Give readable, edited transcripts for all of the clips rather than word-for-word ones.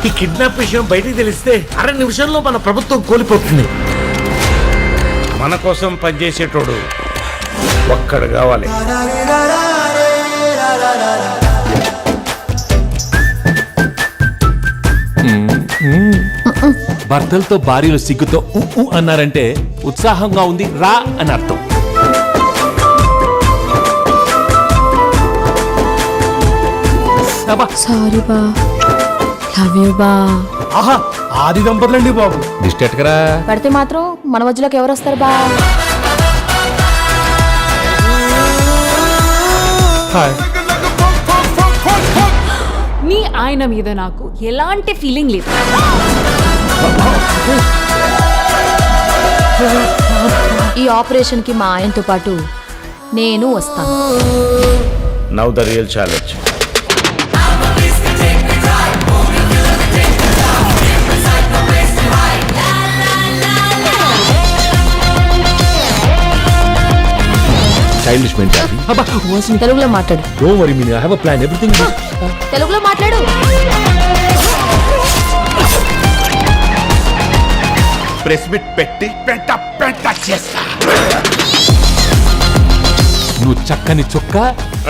ఈ కిడ్నాప్ విషయం బయటికి తెలిస్తే 6 నిమిషంలో మన ప్రభుత్వం కోల్పోతుంది. మన కోసం పనిచేసేటోడు ఒక్కడు కావాలి. భర్తలతో భార్యలు సిగ్గుతో అన్నారంటే ఉత్సాహంగా ఉంది రా అని అర్థం. సారీ బా, లవ్ యూ బా. ఆహా, ఆది దంపతులండి బాబు. దిష్టెట్కరా పడితే మాత్రం మన మధ్యలోకి ఎవరు వస్తారు బా? మీ ఆయన మీద నాకు ఎలాంటి ఫీలింగ్ లేదు. ఈ ఆపరేషన్ కి మా ఆయనతో పాటు నేను వస్తాను. Now the real challenge. Childish mentality. తెలుగులో మాట్లాడు. Don't worry Meena, I have a plan. Everything తెలుగులో మాట్లాడు. ప్రెస్ మీట్ పెట్టి పెంట చేస్తా. నువ్వు చక్కని చుక్క,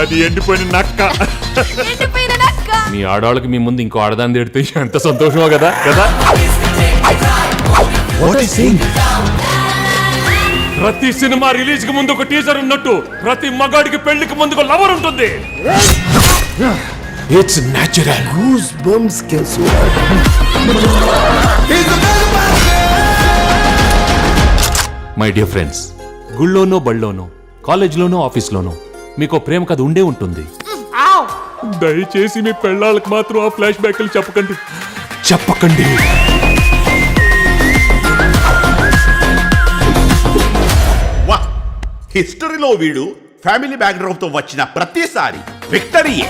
అది ఎండిపోయిన నక్క. మీ ఆడవాళ్ళకి మీ ముందు ఇంకో ఆడదాన్ని తిడితే ఎంత సంతోషమో కదా కదా. ప్రతి సినిమా రిలీజ్ కి ముందు ఒక టీజర్ ఉన్నట్టు ప్రతి మగాడికి పెళ్లికి ముందు ఒక లవర్ ఉంటుంది. It's natural. Goose bumps can so. My dear friends, గుళ్ళోనో బళ్ళోనో కాలేజ్లోనో ఆఫీస్లోనో మీకు ప్రేమ కథ ఉండే ఉంటుంది. దయచేసి మీ పెళ్ళాళ్ళకి మాత్రం ఆ ఫ్లాష్ బ్యాక్లు చెప్పకండి. వా, హిస్టరీలో వీడు ఫ్యామిలీ బ్యాక్గ్రౌండ్ తో వచ్చిన ప్రతిసారి విక్టరీయే.